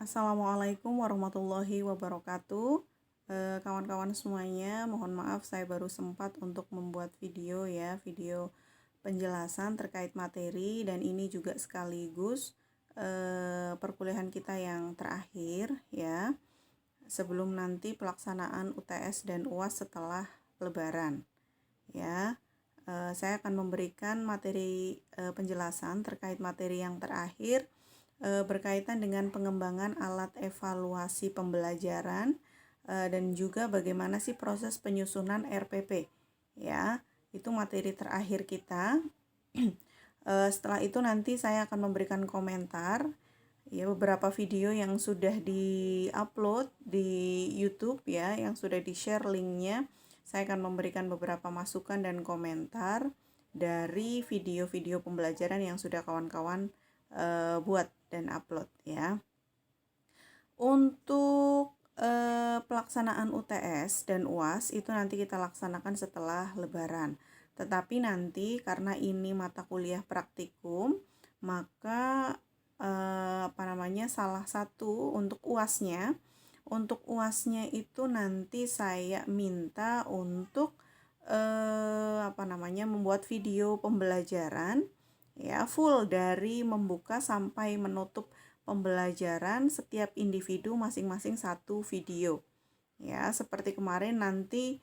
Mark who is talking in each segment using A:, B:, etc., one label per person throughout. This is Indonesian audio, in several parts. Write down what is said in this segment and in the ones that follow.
A: Assalamualaikum warahmatullahi wabarakatuh. Kawan-kawan semuanya, mohon maaf saya baru sempat untuk membuat video video penjelasan terkait materi, dan ini juga sekaligus perkuliahan kita yang terakhir ya, sebelum nanti pelaksanaan UTS dan UAS setelah Lebaran ya. Saya akan memberikan materi penjelasan terkait materi yang terakhir berkaitan dengan pengembangan alat evaluasi pembelajaran dan juga bagaimana sih proses penyusunan RPP ya. Itu materi terakhir kita. Setelah itu nanti saya akan memberikan komentar ya, beberapa video yang sudah di-upload di YouTube ya, yang sudah di-share linknya. Saya akan memberikan beberapa masukan dan komentar dari video-video pembelajaran yang sudah kawan-kawan buat dan upload ya. Untuk pelaksanaan UTS dan UAS itu nanti kita laksanakan setelah Lebaran. Tetapi nanti karena ini mata kuliah praktikum, maka salah satu untuk UASnya itu nanti saya minta untuk membuat video pembelajaran ya, full dari membuka sampai menutup pembelajaran, setiap individu masing-masing satu video ya. Seperti kemarin nanti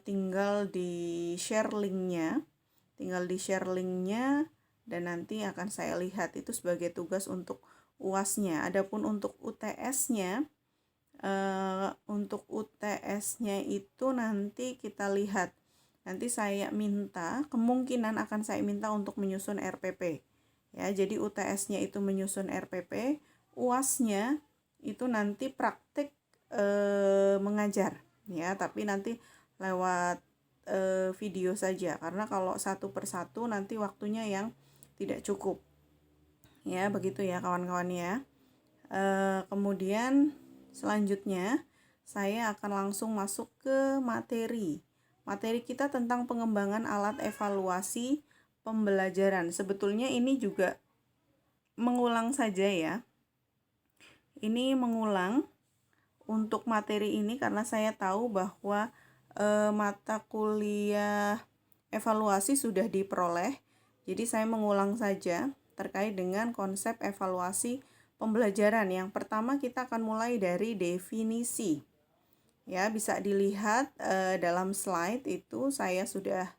A: tinggal di share linknya dan nanti akan saya lihat itu sebagai tugas untuk UASnya. Adapun untuk UTS-nya itu nanti kita lihat. Nanti kemungkinan akan saya minta untuk menyusun RPP ya. Jadi UTS-nya itu menyusun RPP, UAS-nya itu nanti praktik mengajar ya, tapi nanti lewat video saja, karena kalau satu persatu nanti waktunya yang tidak cukup ya. Begitu ya kawan-kawan ya. Kemudian selanjutnya saya akan langsung masuk ke materi kita tentang pengembangan alat evaluasi pembelajaran. Sebetulnya ini juga mengulang saja ya. Ini mengulang untuk materi ini karena saya tahu bahwa mata kuliah evaluasi sudah diperoleh. Jadi saya mengulang saja terkait dengan konsep evaluasi pembelajaran. Yang pertama kita akan mulai dari definisi. Ya, bisa dilihat dalam slide itu saya sudah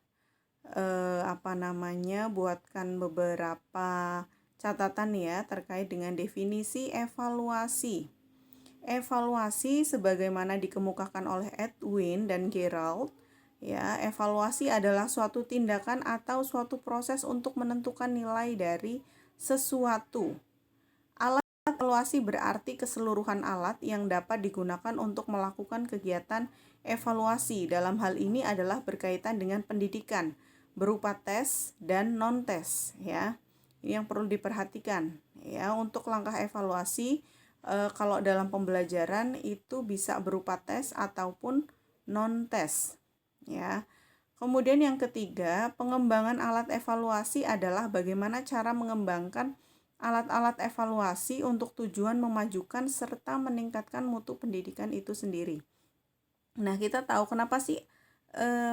A: buatkan beberapa catatan ya terkait dengan definisi evaluasi. Evaluasi sebagaimana dikemukakan oleh Edwin dan Gerald ya, evaluasi adalah suatu tindakan atau suatu proses untuk menentukan nilai dari sesuatu. Evaluasi berarti keseluruhan alat yang dapat digunakan untuk melakukan kegiatan evaluasi. Dalam hal ini adalah berkaitan dengan pendidikan berupa tes dan non-tes ya. Ini yang perlu diperhatikan ya. Untuk langkah evaluasi kalau dalam pembelajaran itu bisa berupa tes ataupun non-tes ya. Kemudian yang ketiga, pengembangan alat evaluasi adalah bagaimana cara mengembangkan alat-alat evaluasi untuk tujuan memajukan serta meningkatkan mutu pendidikan itu sendiri. Nah, kita tahu kenapa sih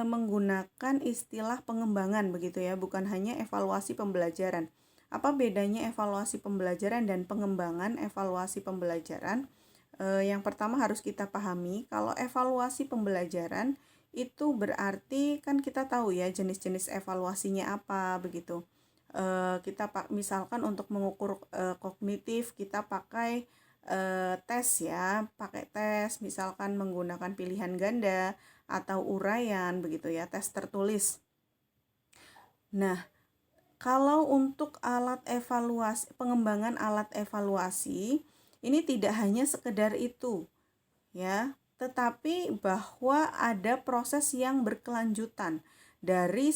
A: menggunakan istilah pengembangan begitu ya, bukan hanya evaluasi pembelajaran. Apa bedanya evaluasi pembelajaran dan pengembangan evaluasi pembelajaran? Yang pertama harus kita pahami kalau evaluasi pembelajaran itu berarti kan kita tahu ya jenis-jenis evaluasinya apa begitu. Kita misalkan untuk mengukur kognitif kita pakai tes ya, pakai tes misalkan menggunakan pilihan ganda atau uraian begitu ya, tes tertulis. Nah, kalau untuk alat evaluasi, pengembangan alat evaluasi ini tidak hanya sekedar itu ya, tetapi bahwa ada proses yang berkelanjutan dari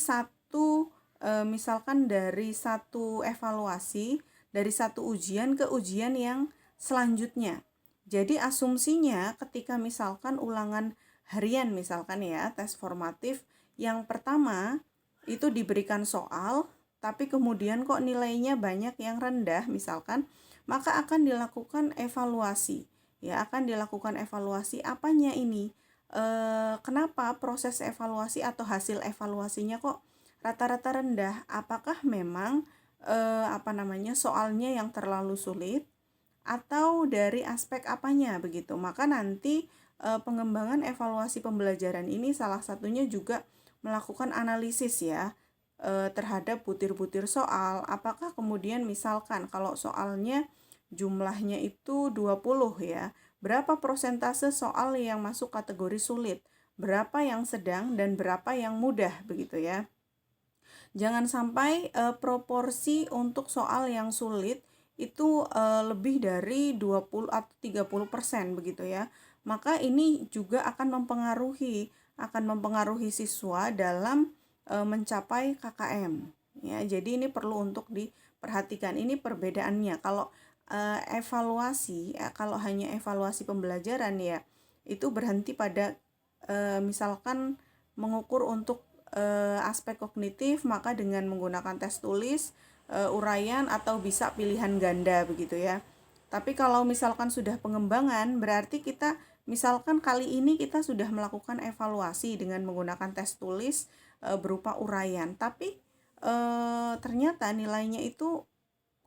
A: misalkan dari satu evaluasi, dari satu ujian ke ujian yang selanjutnya. Jadi asumsinya ketika misalkan ulangan harian misalkan ya, tes formatif yang pertama itu diberikan soal, tapi kemudian kok nilainya banyak yang rendah misalkan, maka akan dilakukan evaluasi. Ya, akan dilakukan evaluasi apanya ini? Kenapa proses evaluasi atau hasil evaluasinya kok rata-rata rendah? Apakah memang soalnya yang terlalu sulit atau dari aspek apanya begitu? Maka nanti pengembangan evaluasi pembelajaran ini salah satunya juga melakukan analisis ya terhadap butir-butir soal. Apakah kemudian misalkan kalau soalnya jumlahnya itu 20 ya, berapa persentase soal yang masuk kategori sulit, berapa yang sedang dan berapa yang mudah begitu ya. Jangan sampai proporsi untuk soal yang sulit itu lebih dari 20 atau 30% begitu ya. Maka ini juga akan mempengaruhi siswa dalam mencapai KKM. Ya, jadi ini perlu untuk diperhatikan. Ini perbedaannya. Kalau kalau hanya evaluasi pembelajaran ya, itu berhenti pada misalkan mengukur untuk aspek kognitif, maka dengan menggunakan tes tulis, uraian atau bisa pilihan ganda begitu ya. Tapi kalau misalkan sudah pengembangan, berarti kita misalkan kali ini kita sudah melakukan evaluasi dengan menggunakan tes tulis berupa uraian, tapi ternyata nilainya itu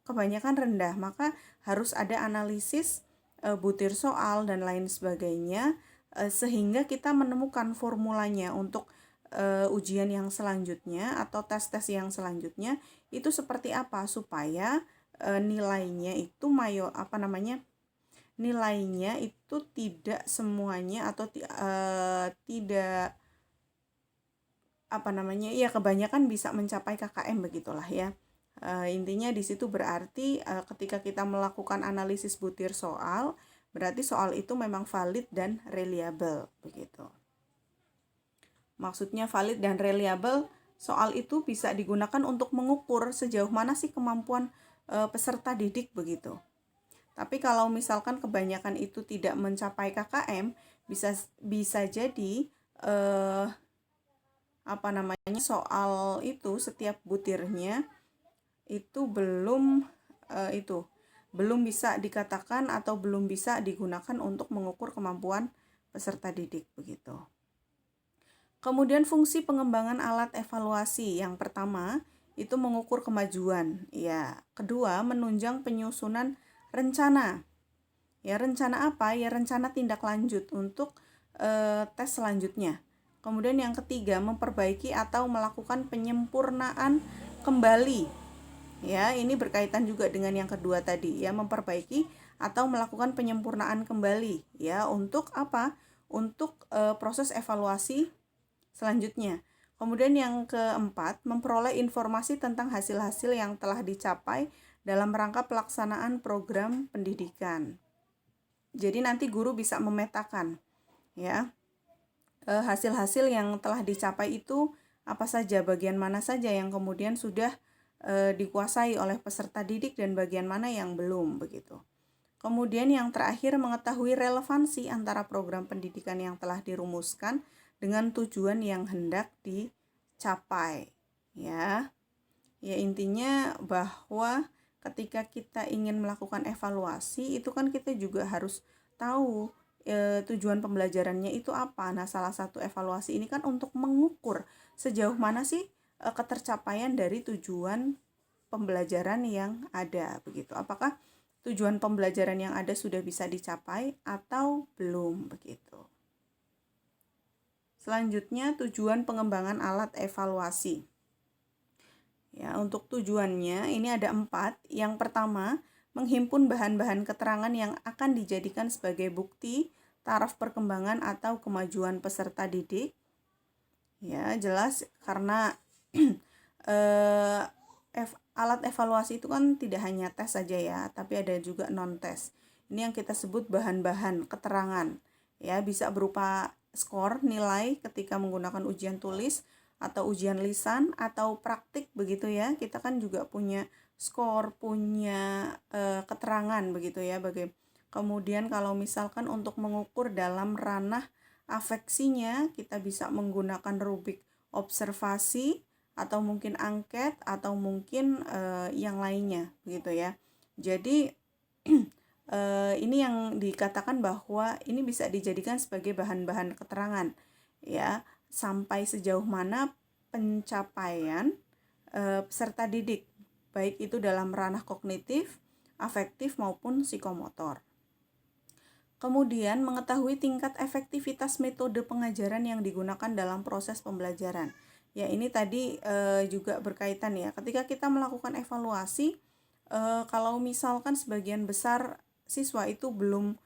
A: kebanyakan rendah, maka harus ada analisis butir soal dan lain sebagainya sehingga kita menemukan formulanya untuk ujian yang selanjutnya atau tes-tes yang selanjutnya itu seperti apa supaya nilainya itu nilainya itu tidak semuanya atau tidak kebanyakan bisa mencapai KKM begitulah ya. Intinya di situ berarti ketika kita melakukan analisis butir soal, berarti soal itu memang valid dan reliable begitu. Maksudnya valid dan reliable, soal itu bisa digunakan untuk mengukur sejauh mana sih kemampuan peserta didik begitu. Tapi kalau misalkan kebanyakan itu tidak mencapai KKM, bisa jadi soal itu setiap butirnya itu belum bisa dikatakan atau belum bisa digunakan untuk mengukur kemampuan peserta didik begitu. Kemudian fungsi pengembangan alat evaluasi yang pertama itu mengukur kemajuan, ya. Kedua, menunjang penyusunan rencana. Ya, rencana apa? Ya, rencana tindak lanjut untuk tes selanjutnya. Kemudian yang ketiga, memperbaiki atau melakukan penyempurnaan kembali. Ya, ini berkaitan juga dengan yang kedua tadi, ya, memperbaiki atau melakukan penyempurnaan kembali, ya, untuk apa? Untuk proses evaluasi selanjutnya. Kemudian yang keempat, memperoleh informasi tentang hasil-hasil yang telah dicapai dalam rangka pelaksanaan program pendidikan. Jadi nanti guru bisa memetakan ya hasil-hasil yang telah dicapai itu apa saja, bagian mana saja yang kemudian sudah dikuasai oleh peserta didik dan bagian mana yang belum begitu. Kemudian yang terakhir, mengetahui relevansi antara program pendidikan yang telah dirumuskan dengan tujuan yang hendak dicapai. Ya, intinya bahwa ketika kita ingin melakukan evaluasi, itu kan kita juga harus tahu tujuan pembelajarannya itu apa. Nah, salah satu evaluasi ini kan untuk mengukur sejauh mana sih ketercapaian dari tujuan pembelajaran yang ada begitu. Apakah tujuan pembelajaran yang ada sudah bisa dicapai atau belum begitu. Selanjutnya, tujuan pengembangan alat evaluasi. Ya, untuk tujuannya ini ada 4. Yang pertama, menghimpun bahan-bahan keterangan yang akan dijadikan sebagai bukti taraf perkembangan atau kemajuan peserta didik. Ya, jelas karena alat evaluasi itu kan tidak hanya tes saja ya, tapi ada juga non-tes. Ini yang kita sebut bahan-bahan keterangan. Ya, bisa berupa skor, nilai ketika menggunakan ujian tulis atau ujian lisan atau praktik begitu ya. Kita kan juga punya skor, punya keterangan begitu ya. Kemudian kalau misalkan untuk mengukur dalam ranah afeksinya, kita bisa menggunakan rubrik observasi atau mungkin angket atau mungkin yang lainnya begitu ya. Jadi Ini yang dikatakan bahwa ini bisa dijadikan sebagai bahan-bahan keterangan, ya, sampai sejauh mana pencapaian peserta didik, baik itu dalam ranah kognitif, afektif maupun psikomotor. Kemudian mengetahui tingkat efektivitas metode pengajaran yang digunakan dalam proses pembelajaran. Ya, ini tadi juga berkaitan ya. Ketika kita melakukan evaluasi, kalau misalkan sebagian besar siswa itu belum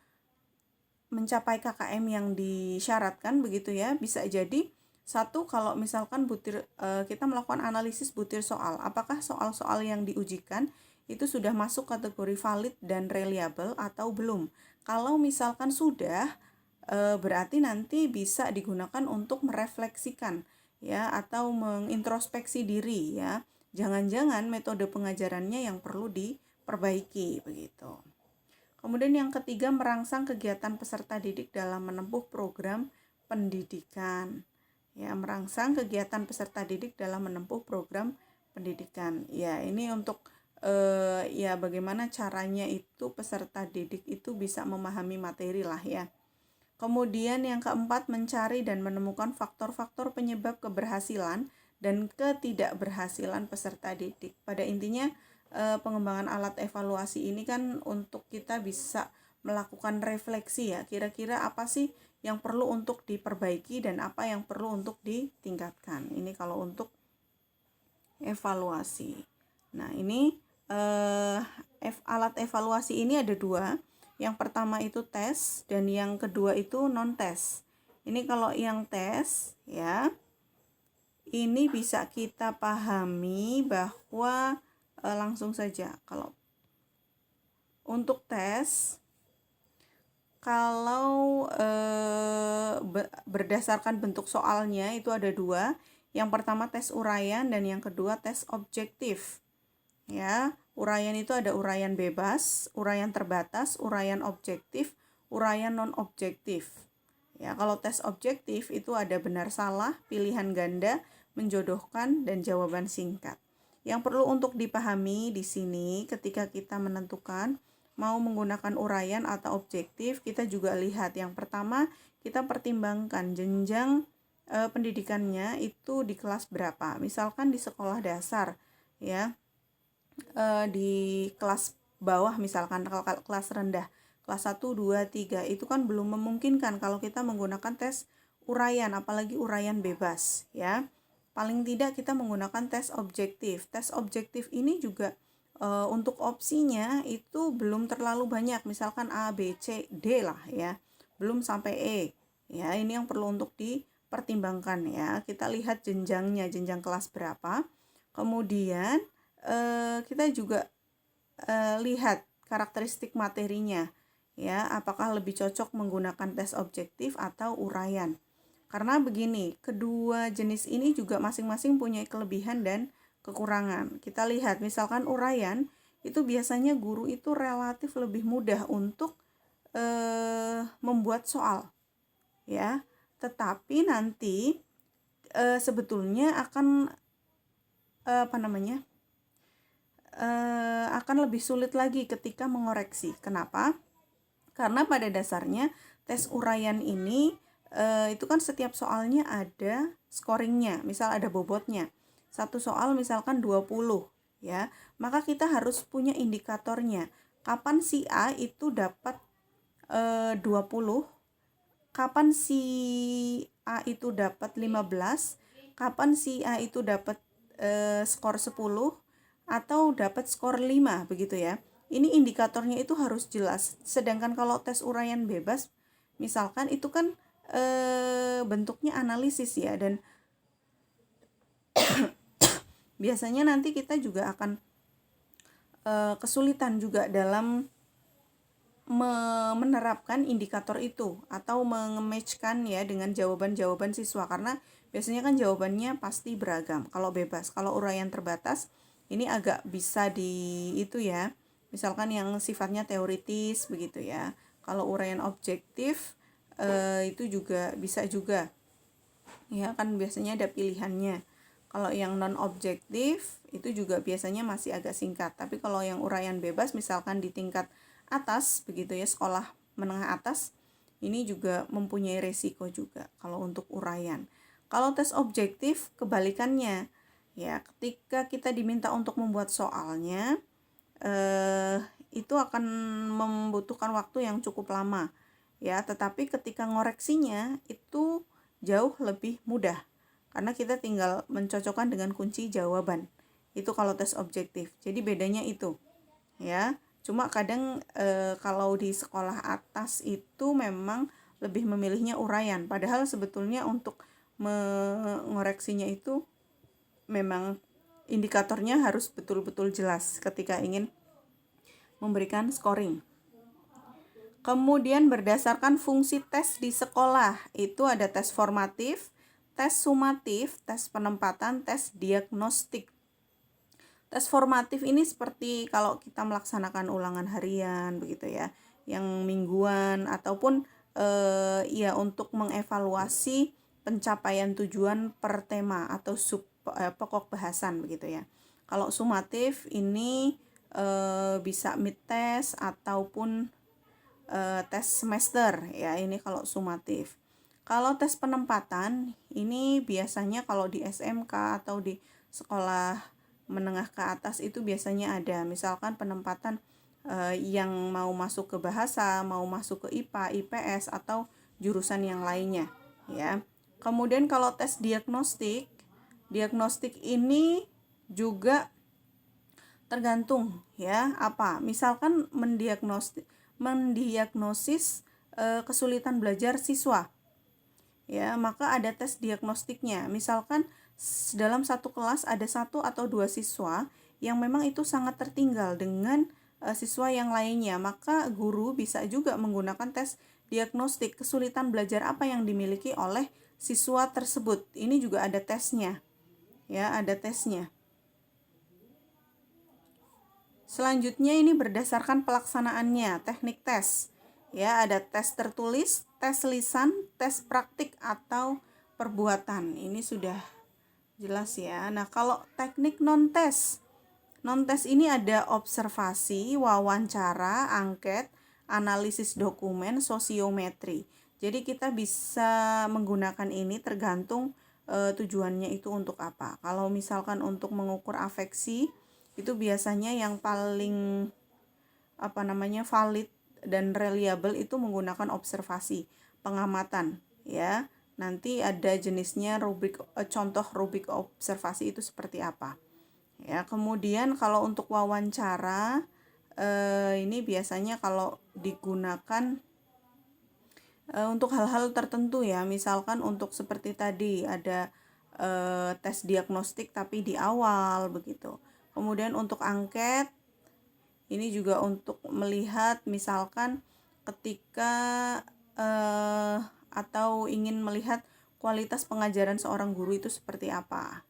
A: mencapai KKM yang disyaratkan begitu ya, bisa jadi satu, kalau misalkan kita melakukan analisis butir soal, apakah soal-soal yang diujikan itu sudah masuk kategori valid dan reliable atau belum. Kalau misalkan sudah, berarti nanti bisa digunakan untuk merefleksikan ya, atau mengintrospeksi diri ya. Jangan-jangan metode pengajarannya yang perlu diperbaiki begitu. Kemudian yang ketiga, merangsang kegiatan peserta didik dalam menempuh program pendidikan. Ya, merangsang kegiatan peserta didik dalam menempuh program pendidikan. Ya, ini untuk ya bagaimana caranya itu peserta didik itu bisa memahami materi lah ya. Kemudian yang keempat, mencari dan menemukan faktor-faktor penyebab keberhasilan dan ketidakberhasilan peserta didik. Pada intinya pengembangan alat evaluasi ini kan untuk kita bisa melakukan refleksi ya, kira-kira apa sih yang perlu untuk diperbaiki dan apa yang perlu untuk ditingkatkan. Ini kalau untuk evaluasi. Nah, ini alat evaluasi ini ada dua. Yang pertama itu tes dan yang kedua itu non-tes. Ini kalau yang tes ya, ini bisa kita pahami bahwa langsung saja. Kalau untuk tes, kalau berdasarkan bentuk soalnya itu ada dua. Yang pertama tes uraian dan yang kedua tes objektif. Ya, uraian itu ada uraian bebas, uraian terbatas, uraian objektif, uraian non objektif. Ya, kalau tes objektif itu ada benar salah, pilihan ganda, menjodohkan dan jawaban singkat. Yang perlu untuk dipahami di sini ketika kita menentukan mau menggunakan uraian atau objektif, kita juga lihat yang pertama kita pertimbangkan jenjang pendidikannya itu di kelas berapa. Misalkan di sekolah dasar ya, di kelas bawah misalkan kelas rendah, kelas 1, 2, 3 itu kan belum memungkinkan kalau kita menggunakan tes uraian, apalagi uraian bebas ya. Paling tidak kita menggunakan tes objektif. Tes objektif ini juga untuk opsinya itu belum terlalu banyak, misalkan A, B, C, D lah ya, belum sampai E ya. Ini yang perlu untuk dipertimbangkan ya. Kita lihat jenjangnya, jenjang kelas berapa. Kemudian kita juga lihat karakteristik materinya ya, apakah lebih cocok menggunakan tes objektif atau uraian. Karena begini, kedua jenis ini juga masing-masing punya kelebihan dan kekurangan. Kita lihat misalkan uraian itu biasanya guru itu relatif lebih mudah untuk membuat soal ya, tetapi nanti sebetulnya akan akan lebih sulit lagi ketika mengoreksi. Kenapa? Karena pada dasarnya tes uraian ini itu kan setiap soalnya ada scoringnya, misal ada bobotnya. Satu soal misalkan 20 ya, maka kita harus punya indikatornya. Kapan si A itu dapat 20, kapan si A itu dapat 15, kapan si A itu dapat skor 10 atau dapat skor 5 begitu ya. Ini indikatornya itu harus jelas. Sedangkan kalau tes uraian bebas misalkan itu kan bentuknya analisis ya, dan biasanya nanti kita juga akan kesulitan juga dalam menerapkan indikator itu atau mengematchkan ya dengan jawaban-jawaban siswa, karena biasanya kan jawabannya pasti beragam kalau bebas. Kalau uraian terbatas ini agak bisa itu ya, misalkan yang sifatnya teoritis begitu ya. Kalau uraian objektif itu juga bisa juga ya, kan biasanya ada pilihannya. Kalau yang non objektif itu juga biasanya masih agak singkat. Tapi kalau yang uraian bebas misalkan di tingkat atas begitu ya, sekolah menengah atas ini juga mempunyai resiko juga kalau untuk uraian. Kalau tes objektif kebalikannya ya, ketika kita diminta untuk membuat soalnya itu akan membutuhkan waktu yang cukup lama ya, tetapi ketika ngoreksinya itu jauh lebih mudah karena kita tinggal mencocokkan dengan kunci jawaban. Itu kalau tes objektif. Jadi bedanya itu ya. Cuma kadang kalau di sekolah atas itu memang lebih memilihnya uraian, padahal sebetulnya untuk mengoreksinya itu memang indikatornya harus betul-betul jelas ketika ingin memberikan scoring. Kemudian berdasarkan fungsi tes di sekolah, itu ada tes formatif, tes sumatif, tes penempatan, tes diagnostik. Tes formatif ini seperti kalau kita melaksanakan ulangan harian begitu ya, yang mingguan ataupun ya untuk mengevaluasi pencapaian tujuan per tema atau pokok bahasan begitu ya. Kalau sumatif ini bisa mid test ataupun tes semester ya, ini kalau sumatif. Kalau tes penempatan ini biasanya kalau di SMK atau di sekolah menengah ke atas itu biasanya ada misalkan penempatan yang mau masuk ke bahasa, mau masuk ke IPA, IPS atau jurusan yang lainnya ya. Kemudian kalau tes diagnostik ini juga tergantung ya, apa? Misalkan mendiagnosis kesulitan belajar siswa. Ya, maka ada tes diagnostiknya. Misalkan dalam satu kelas ada 1 atau 2 siswa yang memang itu sangat tertinggal dengan siswa yang lainnya, maka guru bisa juga menggunakan tes diagnostik kesulitan belajar apa yang dimiliki oleh siswa tersebut. Ini juga ada tesnya. Ya, ada tesnya. Selanjutnya ini berdasarkan pelaksanaannya, teknik tes. Ya, ada tes tertulis, tes lisan, tes praktik atau perbuatan. Ini sudah jelas ya. Nah, kalau teknik non-tes ini ada observasi, wawancara, angket, analisis dokumen, sosiometri. Jadi kita bisa menggunakan ini tergantung tujuannya itu untuk apa. Kalau misalkan untuk mengukur afeksi, itu biasanya yang paling valid dan reliable itu menggunakan observasi, pengamatan ya. Nanti ada jenisnya contoh rubrik observasi itu seperti apa. Ya, kemudian kalau untuk wawancara ini biasanya kalau digunakan untuk hal-hal tertentu ya, misalkan untuk seperti tadi ada tes diagnostik tapi di awal begitu. Kemudian untuk angket ini juga untuk melihat misalkan ketika atau ingin melihat kualitas pengajaran seorang guru itu seperti apa.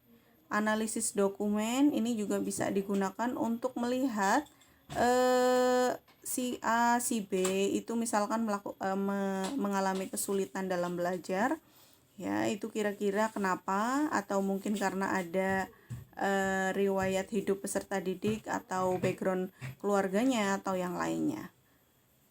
A: Analisis dokumen ini juga bisa digunakan untuk melihat si A, si B itu misalkan mengalami kesulitan dalam belajar ya, itu kira-kira kenapa, atau mungkin karena ada riwayat hidup peserta didik atau background keluarganya atau yang lainnya.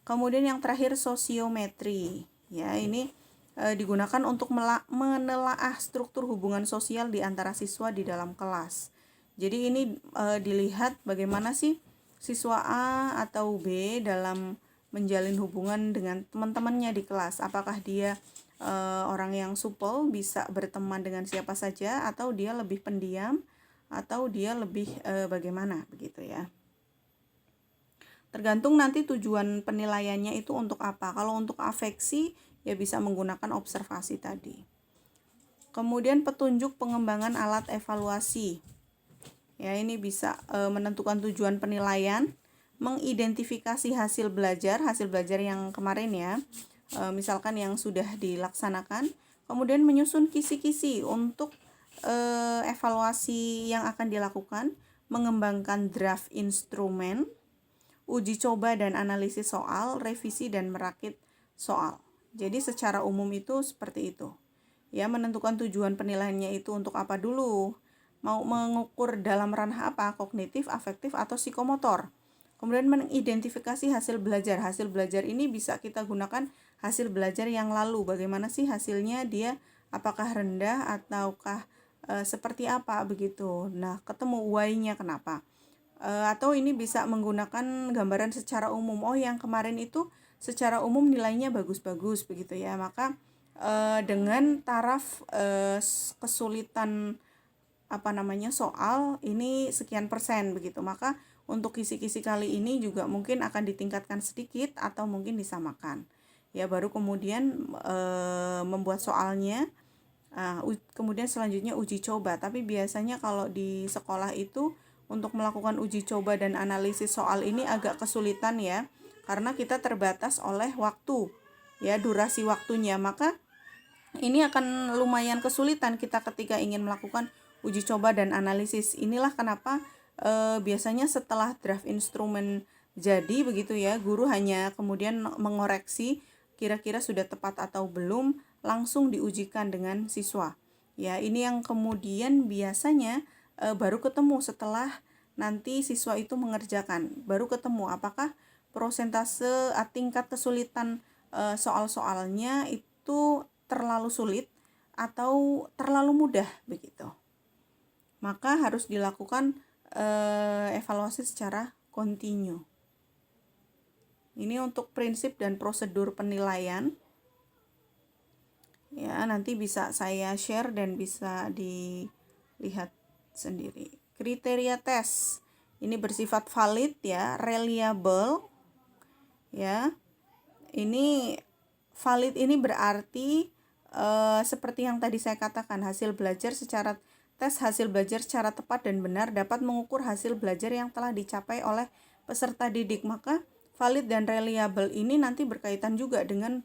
A: Kemudian yang terakhir sosiometri ya, ini digunakan untuk menelaah struktur hubungan sosial di antara siswa di dalam kelas. Jadi ini dilihat bagaimana sih siswa A atau B dalam menjalin hubungan dengan teman-temannya di kelas. Apakah dia orang yang supel, bisa berteman dengan siapa saja, atau dia lebih pendiam, atau dia lebih bagaimana begitu ya. Tergantung nanti tujuan penilaiannya itu untuk apa. Kalau untuk afeksi ya bisa menggunakan observasi tadi. Kemudian petunjuk pengembangan alat evaluasi. Ya, ini bisa menentukan tujuan penilaian, mengidentifikasi hasil belajar yang kemarin ya. Misalkan yang sudah dilaksanakan, kemudian menyusun kisi-kisi untuk evaluasi yang akan dilakukan, mengembangkan draft instrumen, uji coba dan analisis soal, revisi dan merakit soal. Jadi secara umum itu seperti itu. Ya, menentukan tujuan penilaiannya itu untuk apa dulu. Mau mengukur dalam ranah apa? Kognitif, afektif, atau psikomotor. Kemudian mengidentifikasi hasil belajar. Hasil belajar ini bisa kita gunakan hasil belajar yang lalu. Bagaimana sih hasilnya, dia apakah rendah ataukah seperti apa begitu. Nah, ketemu why-nya kenapa. Atau ini bisa menggunakan gambaran secara umum. Oh, yang kemarin itu secara umum nilainya bagus-bagus begitu ya. Maka dengan taraf kesulitan soal ini sekian persen begitu. Maka untuk kisi-kisi kali ini juga mungkin akan ditingkatkan sedikit atau mungkin disamakan. Ya, baru kemudian membuat soalnya. Kemudian selanjutnya uji coba. Tapi biasanya kalau di sekolah itu untuk melakukan uji coba dan analisis soal ini agak kesulitan ya, karena kita terbatas oleh waktu, ya, durasi waktunya. Maka ini akan lumayan kesulitan kita ketika ingin melakukan uji coba dan analisis. Inilah kenapa biasanya setelah draft instrumen jadi begitu ya, guru hanya kemudian mengoreksi kira-kira sudah tepat atau belum, langsung diujikan dengan siswa. Ya, ini yang kemudian biasanya baru ketemu setelah nanti siswa itu mengerjakan. Baru ketemu apakah prosentase tingkat kesulitan soal-soalnya itu terlalu sulit atau terlalu mudah begitu. Maka harus dilakukan evaluasi secara kontinu. Ini untuk prinsip dan prosedur penilaian. Ya, nanti bisa saya share dan bisa dilihat sendiri. Kriteria tes ini bersifat valid ya, reliable ya. Ini valid ini berarti seperti yang tadi saya katakan, hasil belajar secara tepat dan benar dapat mengukur hasil belajar yang telah dicapai oleh peserta didik. Maka valid dan reliable ini nanti berkaitan juga dengan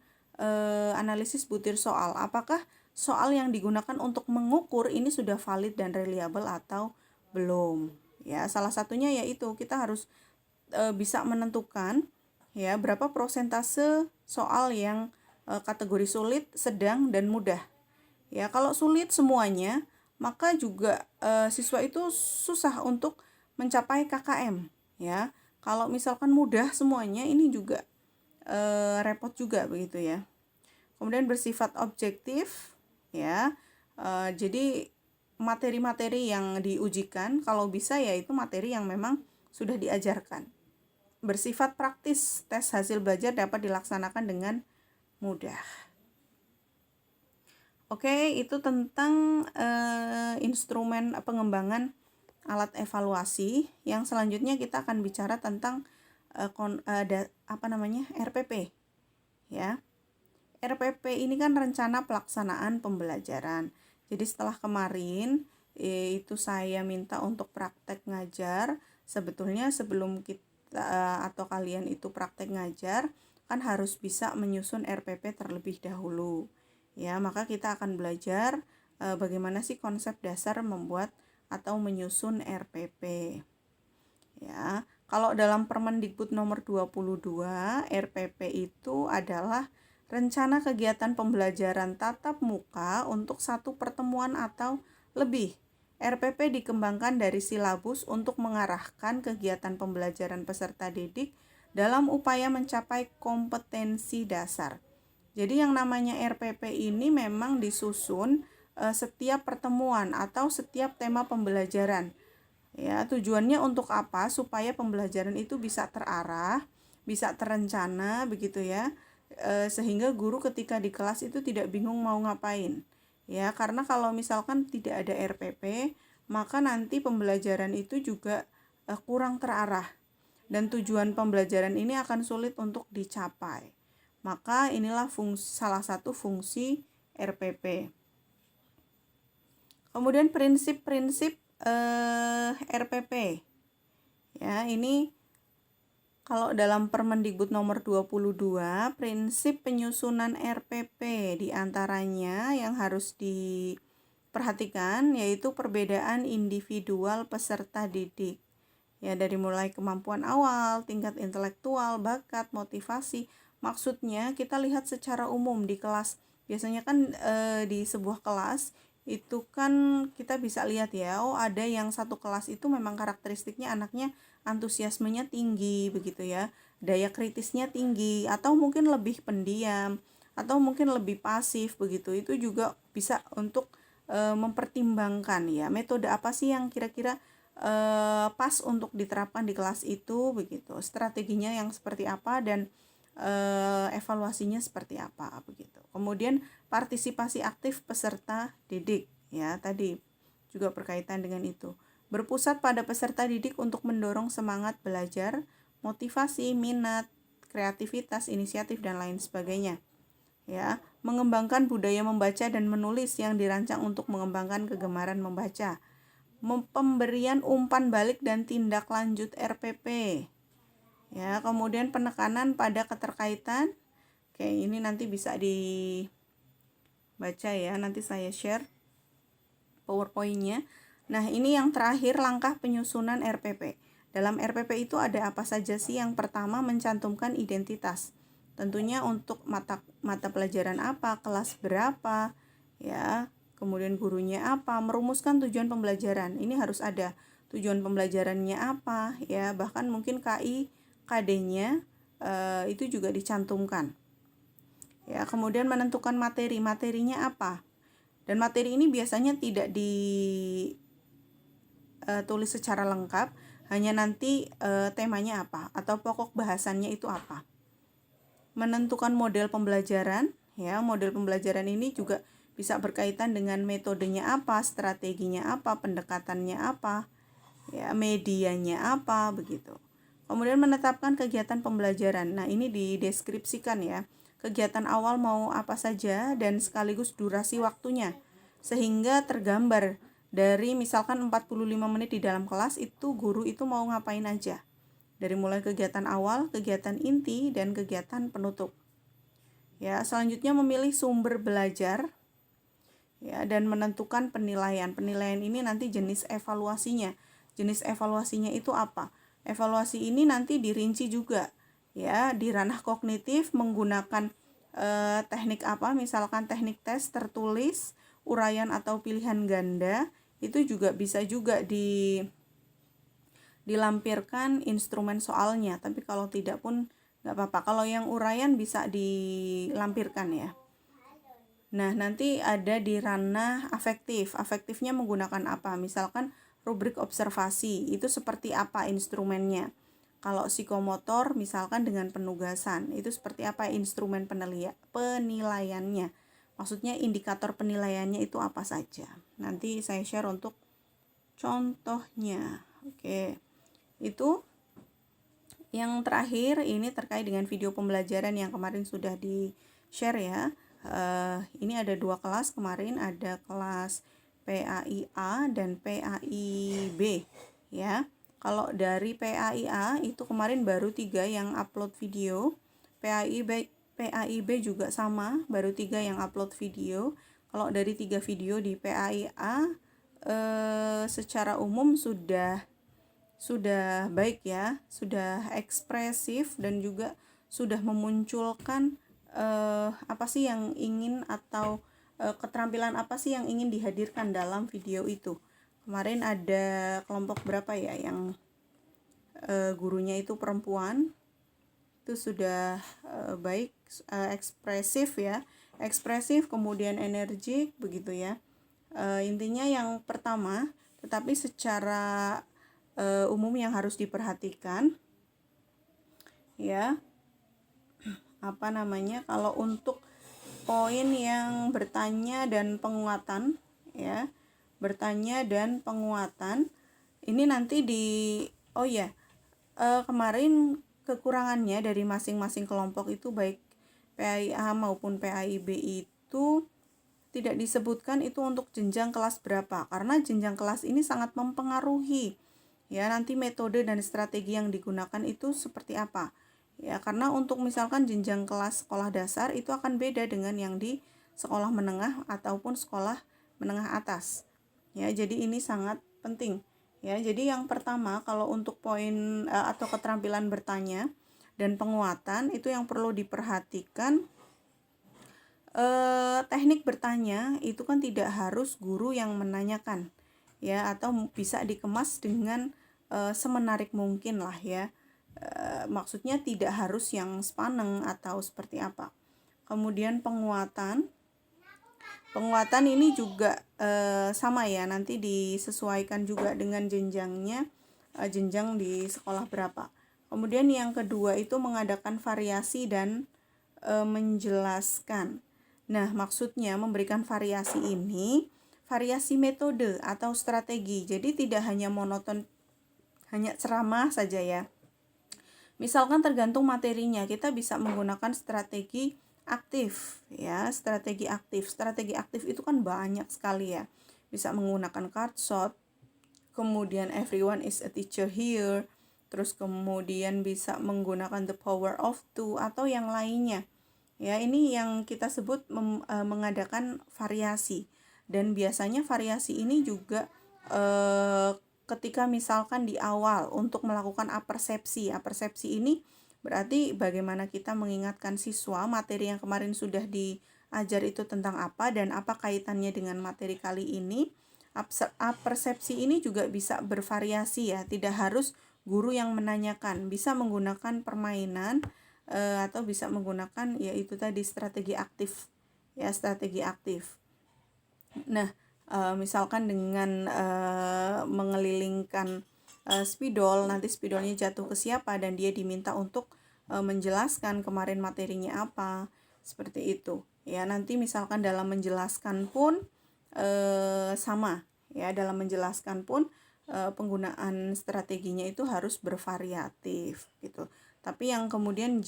A: analisis butir soal. Apakah soal yang digunakan untuk mengukur ini sudah valid dan reliable atau belum? Ya, salah satunya yaitu kita harus bisa menentukan ya berapa prosentase soal yang kategori sulit, sedang, dan mudah. Ya, kalau sulit semuanya, maka juga siswa itu susah untuk mencapai KKM. Ya, kalau misalkan mudah semuanya, ini juga repot juga begitu ya. Kemudian bersifat objektif, ya. Jadi materi-materi yang diujikan kalau bisa yaitu materi yang memang sudah diajarkan. Bersifat praktis, tes hasil belajar dapat dilaksanakan dengan mudah. Oke, itu tentang instrumen pengembangan alat evaluasi. Yang selanjutnya kita akan bicara tentang RPP. Ya. RPP ini kan rencana pelaksanaan pembelajaran. Jadi setelah kemarin itu saya minta untuk praktek ngajar. Sebetulnya sebelum kita atau kalian itu praktek ngajar kan harus bisa menyusun RPP terlebih dahulu. Ya, maka kita akan belajar bagaimana sih konsep dasar membuat atau menyusun RPP. Ya, kalau dalam Permendikbud nomor 22, RPP itu adalah rencana kegiatan pembelajaran tatap muka untuk satu pertemuan atau lebih. RPP dikembangkan dari silabus untuk mengarahkan kegiatan pembelajaran peserta didik dalam upaya mencapai kompetensi dasar. Jadi yang namanya RPP ini memang disusun setiap pertemuan atau setiap tema pembelajaran. Ya, tujuannya untuk apa? Supaya pembelajaran itu bisa terarah, bisa terencana begitu ya. Sehingga guru ketika di kelas itu tidak bingung mau ngapain. Ya, karena kalau misalkan tidak ada RPP, maka nanti pembelajaran itu juga kurang terarah dan tujuan pembelajaran ini akan sulit untuk dicapai. Maka inilah salah satu fungsi RPP. Kemudian prinsip-prinsip RPP. Ya, ini kalau dalam Permendikbud nomor 22, prinsip penyusunan RPP diantaranya yang harus diperhatikan yaitu perbedaan individual peserta didik. Ya, dari mulai kemampuan awal, tingkat intelektual, bakat, motivasi. Maksudnya kita lihat secara umum di kelas. Biasanya kan di sebuah kelas itu kan kita bisa lihat ya, oh ada yang satu kelas itu memang karakteristiknya anaknya antusiasmenya tinggi begitu ya, daya kritisnya tinggi, atau mungkin lebih pendiam, atau mungkin lebih pasif begitu. Itu juga bisa untuk mempertimbangkan ya, metode apa sih yang kira-kira pas untuk diterapkan di kelas itu begitu, strateginya yang seperti apa, dan evaluasinya seperti apa begitu. Kemudian partisipasi aktif peserta didik ya, tadi juga berkaitan dengan itu. Berpusat pada peserta didik untuk mendorong semangat belajar, motivasi, minat, kreativitas, inisiatif, dan lain sebagainya. Ya, mengembangkan budaya membaca dan menulis yang dirancang untuk mengembangkan kegemaran membaca. Pemberian umpan balik dan tindak lanjut RPP. Ya, kemudian penekanan pada keterkaitan. Oke, ini nanti bisa dibaca ya, nanti saya share PowerPoint-nya. Nah, ini yang terakhir, langkah penyusunan RPP. Dalam RPP itu ada apa saja sih? Yang pertama, mencantumkan identitas. Tentunya untuk mata pelajaran apa, kelas berapa, ya. Kemudian gurunya apa, merumuskan tujuan pembelajaran. Ini harus ada tujuan pembelajarannya apa, ya. Bahkan mungkin KI, KD-nya itu juga dicantumkan. Ya, kemudian menentukan materinya apa. Dan materi ini biasanya tidak ditulis secara lengkap, hanya nanti temanya apa atau pokok bahasannya itu apa. Menentukan model pembelajaran, ya, model pembelajaran ini juga bisa berkaitan dengan metodenya apa, strateginya apa, pendekatannya apa, ya, medianya apa, begitu. Kemudian menetapkan kegiatan pembelajaran. Nah, ini dideskripsikan ya. Kegiatan awal mau apa saja dan sekaligus durasi waktunya. Sehingga tergambar dari misalkan 45 menit di dalam kelas itu guru itu mau ngapain aja. Dari mulai kegiatan awal, kegiatan inti, dan kegiatan penutup. Ya, selanjutnya memilih sumber belajar ya, dan menentukan penilaian. Penilaian ini nanti jenis evaluasinya. Jenis evaluasinya itu apa? Evaluasi ini nanti dirinci juga ya, di ranah kognitif menggunakan teknik apa, misalkan teknik tes tertulis, uraian atau pilihan ganda. Itu juga bisa juga dilampirkan instrumen soalnya, tapi kalau tidak pun nggak apa-apa. Kalau yang uraian bisa dilampirkan ya. Nah, nanti ada di ranah afektif. Afektifnya menggunakan apa? Misalkan rubrik observasi, itu seperti apa instrumennya. Kalau psikomotor, misalkan dengan penugasan, itu seperti apa instrumen penilaiannya. Maksudnya indikator penilaiannya itu apa saja. Nanti saya share untuk contohnya. Oke, itu yang terakhir ini terkait dengan video pembelajaran yang kemarin sudah di-share ya. Ini ada 2 kelas kemarin, ada kelas PAIA dan PAIB ya. Kalau dari PAIA itu kemarin baru 3 yang upload video, PAIB juga sama, baru 3 yang upload video. Kalau dari 3 video di PAIA secara umum sudah baik ya, sudah ekspresif dan juga sudah memunculkan apa sih yang ingin atau keterampilan apa sih yang ingin dihadirkan dalam video itu. Kemarin ada kelompok berapa ya yang gurunya itu perempuan, itu sudah baik, ekspresif ya, ekspresif, kemudian energik begitu ya. Intinya yang pertama, tetapi secara umum yang harus diperhatikan ya, apa namanya, kalau untuk poin yang bertanya dan penguatan ya, bertanya dan penguatan ini nanti kemarin kekurangannya dari masing-masing kelompok itu baik PAIA maupun PAIB itu tidak disebutkan itu untuk jenjang kelas berapa, karena jenjang kelas ini sangat mempengaruhi ya nanti metode dan strategi yang digunakan itu seperti apa. Ya, karena untuk misalkan jenjang kelas sekolah dasar itu akan beda dengan yang di sekolah menengah ataupun sekolah menengah atas. Ya, jadi ini sangat penting. Ya, jadi yang pertama kalau untuk poin atau keterampilan bertanya dan penguatan itu yang perlu diperhatikan teknik bertanya itu kan tidak harus guru yang menanyakan ya, atau bisa dikemas dengan semenarik mungkin lah ya. Maksudnya tidak harus yang sepaneng atau seperti apa. Kemudian penguatan ini juga sama ya, nanti disesuaikan juga dengan jenjangnya, jenjang di sekolah berapa. Kemudian yang kedua itu mengadakan variasi dan menjelaskan. Nah, maksudnya memberikan variasi ini, variasi metode atau strategi. Jadi tidak hanya monoton, hanya ceramah saja ya. Misalkan tergantung materinya, kita bisa menggunakan strategi aktif ya, strategi aktif. Strategi aktif itu kan banyak sekali ya. Bisa menggunakan card shot, kemudian everyone is a teacher here, terus kemudian bisa menggunakan the power of two atau yang lainnya. Ya, ini yang kita sebut mengadakan variasi. Dan biasanya variasi ini juga ketika misalkan di awal untuk melakukan apersepsi. Apersepsi ini berarti bagaimana kita mengingatkan siswa materi yang kemarin sudah diajar itu tentang apa dan apa kaitannya dengan materi kali ini. Apersepsi ini juga bisa bervariasi ya, tidak harus guru yang menanyakan, bisa menggunakan permainan atau bisa menggunakan yaitu tadi strategi aktif ya, strategi aktif. Nah, misalkan dengan mengelilingkan spidol, nanti spidolnya jatuh ke siapa dan dia diminta untuk menjelaskan kemarin materinya apa, seperti itu ya. Nanti misalkan dalam menjelaskan pun sama ya, dalam menjelaskan pun penggunaan strateginya itu harus bervariatif gitu. Tapi yang kemudian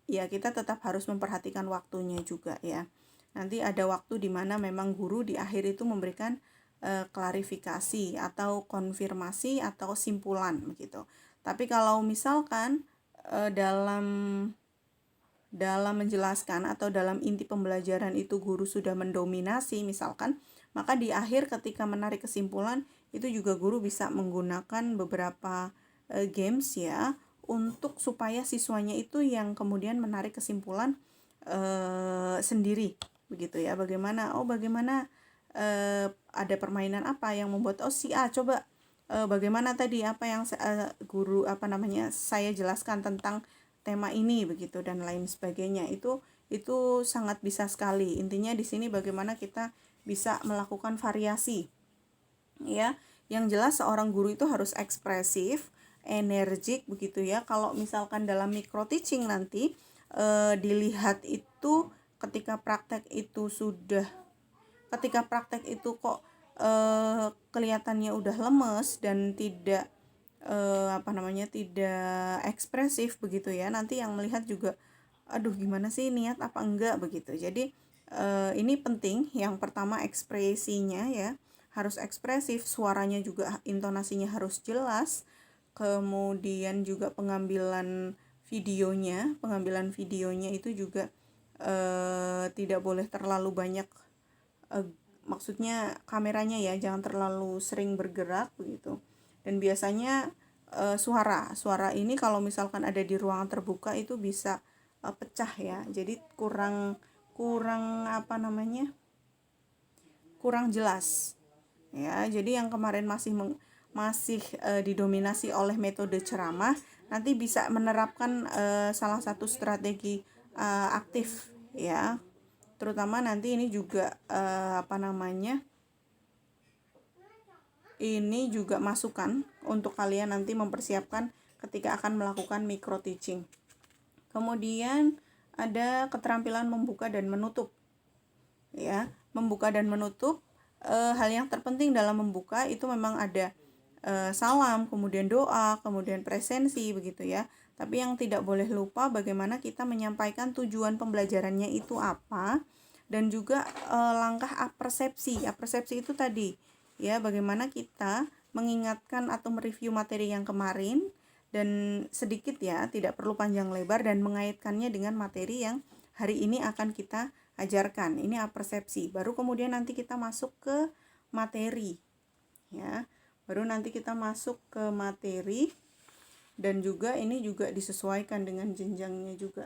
A: ya kita tetap harus memperhatikan waktunya juga ya. Nanti ada waktu di mana memang guru di akhir itu memberikan klarifikasi atau konfirmasi atau simpulan begitu. Tapi kalau misalkan dalam menjelaskan atau dalam inti pembelajaran itu guru sudah mendominasi misalkan, maka di akhir ketika menarik kesimpulan itu juga guru bisa menggunakan beberapa games ya, untuk supaya siswanya itu yang kemudian menarik kesimpulan sendiri begitu ya. Bagaimana ada permainan apa yang membuat si A coba bagaimana tadi apa yang guru saya jelaskan tentang tema ini begitu dan lain sebagainya. Itu sangat bisa sekali. Intinya di sini bagaimana kita bisa melakukan variasi ya. Yang jelas seorang guru itu harus ekspresif, energik begitu ya. Kalau misalkan dalam micro teaching nanti dilihat itu ketika praktek itu kok kelihatannya udah lemes dan tidak tidak ekspresif begitu ya. Nanti yang melihat juga aduh gimana sih, niat apa enggak begitu. Jadi ini penting, yang pertama ekspresinya ya harus ekspresif, suaranya juga intonasinya harus jelas, kemudian juga pengambilan videonya itu juga tidak boleh terlalu banyak, maksudnya kameranya ya jangan terlalu sering bergerak begitu. Dan biasanya suara ini kalau misalkan ada di ruangan terbuka itu bisa pecah ya, jadi kurang jelas ya. Jadi yang kemarin masih didominasi oleh metode ceramah, nanti bisa menerapkan salah satu strategi aktif ya. Terutama nanti ini juga ini juga masukan untuk kalian nanti mempersiapkan ketika akan melakukan micro teaching. Kemudian ada keterampilan membuka dan menutup ya. Membuka dan menutup, hal yang terpenting dalam membuka itu memang ada salam, kemudian doa, kemudian presensi begitu ya. Tapi yang tidak boleh lupa bagaimana kita menyampaikan tujuan pembelajarannya itu apa, dan juga langkah apersepsi itu tadi ya, bagaimana kita mengingatkan atau mereview materi yang kemarin dan sedikit ya, tidak perlu panjang lebar, dan mengaitkannya dengan materi yang hari ini akan kita ajarkan. Ini apersepsi. Baru kemudian nanti kita masuk ke materi ya. Dan juga ini juga disesuaikan dengan jenjangnya juga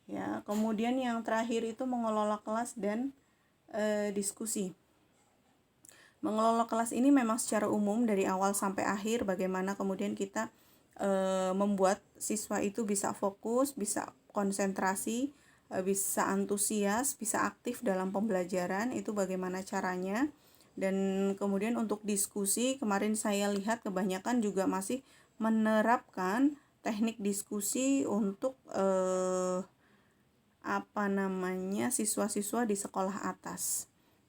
A: Ya, kemudian yang terakhir itu mengelola kelas dan diskusi. Mengelola kelas ini memang secara umum dari awal sampai akhir bagaimana kemudian kita membuat siswa itu bisa fokus, bisa konsentrasi, bisa antusias, bisa aktif dalam pembelajaran, itu bagaimana caranya. Dan kemudian untuk diskusi, kemarin saya lihat kebanyakan juga masih menerapkan teknik diskusi untuk siswa-siswa di sekolah atas.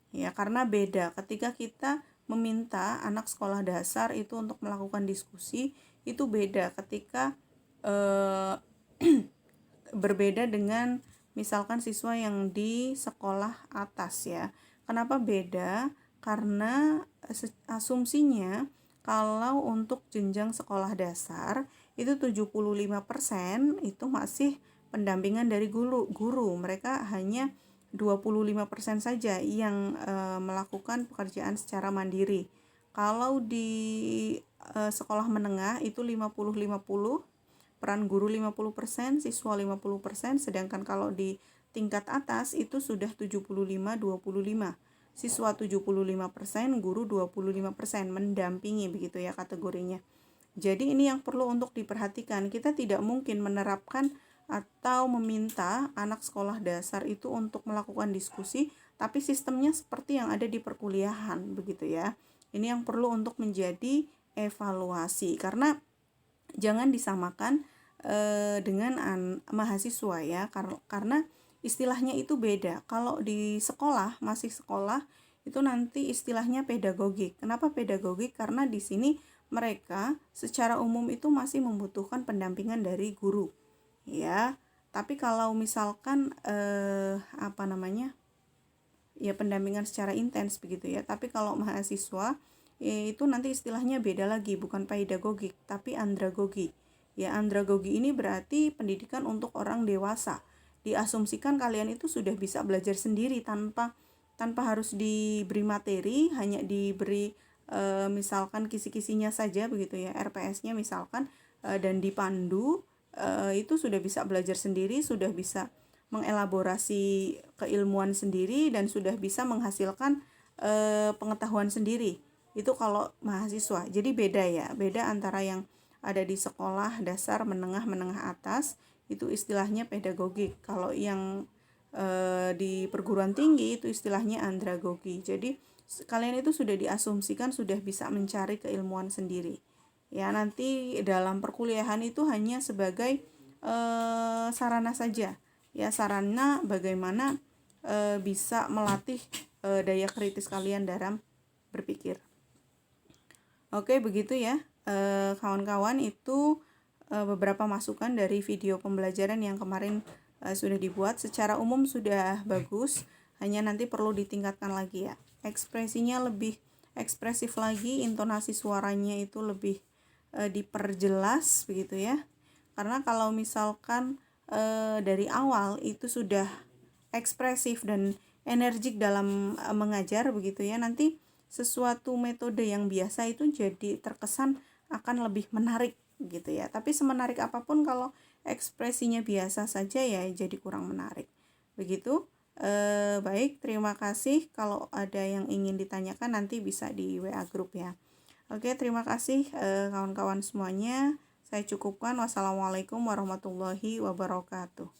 A: Ya, karena beda ketika kita meminta anak sekolah dasar itu untuk melakukan diskusi, itu beda ketika berbeda dengan misalkan siswa yang di sekolah atas ya. Kenapa beda? Karena asumsinya kalau untuk jenjang sekolah dasar itu 75% itu masih pendampingan dari guru. Mereka hanya 25% saja yang melakukan pekerjaan secara mandiri. Kalau di sekolah menengah itu 50-50, peran guru 50%, siswa 50%, sedangkan kalau di tingkat atas itu sudah 75-25. Siswa 75%, guru 25%, mendampingi begitu ya kategorinya. Jadi ini yang perlu untuk diperhatikan. Kita tidak mungkin menerapkan atau meminta anak sekolah dasar itu untuk melakukan diskusi, tapi sistemnya seperti yang ada di perkuliahan, begitu ya. Ini yang perlu untuk menjadi evaluasi, karena jangan disamakan dengan mahasiswa ya, karena istilahnya itu beda. Kalau di sekolah, masih sekolah, itu nanti istilahnya pedagogik. Kenapa pedagogik? Karena di sini mereka secara umum itu masih membutuhkan pendampingan dari guru ya. Tapi kalau misalkan ya pendampingan secara intens begitu ya. Tapi kalau mahasiswa itu nanti istilahnya beda lagi, bukan pedagogik tapi andragogi. Ya, andragogi ini berarti pendidikan untuk orang dewasa. Diasumsikan kalian itu sudah bisa belajar sendiri tanpa harus diberi materi, hanya diberi misalkan kisi-kisinya saja begitu ya, RPS-nya misalkan, dan dipandu, itu sudah bisa belajar sendiri, sudah bisa mengelaborasi keilmuan sendiri, dan sudah bisa menghasilkan pengetahuan sendiri. Itu kalau mahasiswa. Jadi beda ya, beda antara yang ada di sekolah dasar, menengah atas, itu istilahnya pedagogik. Kalau yang di perguruan tinggi itu istilahnya andragogi. Jadi kalian itu sudah diasumsikan sudah bisa mencari keilmuan sendiri. Ya, nanti dalam perkuliahan itu hanya sebagai sarana saja. Ya, sarana bagaimana bisa melatih daya kritis kalian dalam berpikir. Oke, begitu ya. Kawan-kawan, itu beberapa masukan dari video pembelajaran yang kemarin sudah dibuat. Secara umum sudah bagus, hanya nanti perlu ditingkatkan lagi ya. Ekspresinya lebih ekspresif lagi, intonasi suaranya itu lebih diperjelas begitu ya. Karena kalau misalkan dari awal itu sudah ekspresif dan energik dalam mengajar begitu ya, nanti sesuatu metode yang biasa itu jadi terkesan akan lebih menarik gitu ya. Tapi semenarik apapun kalau ekspresinya biasa saja ya jadi kurang menarik. Begitu. Baik, terima kasih. Kalau ada yang ingin ditanyakan nanti bisa di WA grup ya. Oke, terima kasih kawan-kawan semuanya. Saya cukupkan. Wassalamualaikum warahmatullahi wabarakatuh.